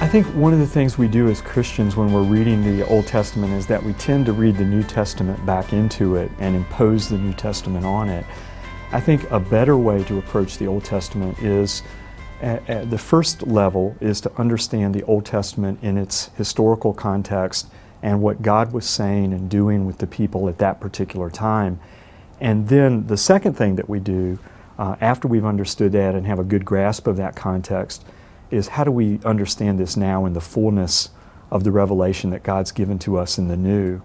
I think one of the things we do as Christians when we're reading the Old Testament is that we tend to read the New Testament back into it and impose the New Testament on it. I think a better way to approach the Old Testament is, at the first level, is to understand the Old Testament in its historical context and what God was saying and doing with the people at that particular time. And then the second thing that we do, after we've understood that and have a good grasp of that context, is how do we understand this now in the fullness of the revelation that God's given to us in the New.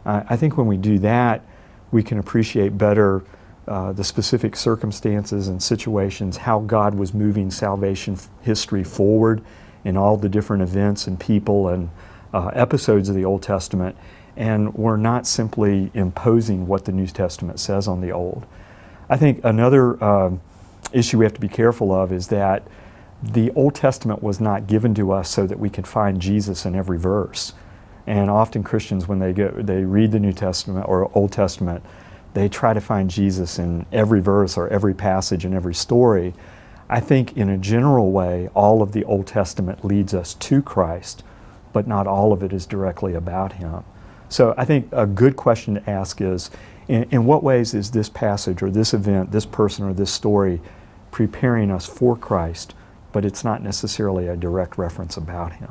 I think when we do that, we can appreciate better the specific circumstances and situations, how God was moving salvation history forward in all the different events and people and episodes of the Old Testament, and we're not simply imposing what the New Testament says on the Old. I think another issue we have to be careful of is that the Old Testament was not given to us so that we could find Jesus in every verse. And often Christians, when they read the New Testament or Old Testament, they try to find Jesus in every verse or every passage and every story. I think in a general way, all of the Old Testament leads us to Christ, but not all of it is directly about Him. So I think a good question to ask is, in what ways is this passage or this event, this person or this story preparing us for Christ, but it's not necessarily a direct reference about Him?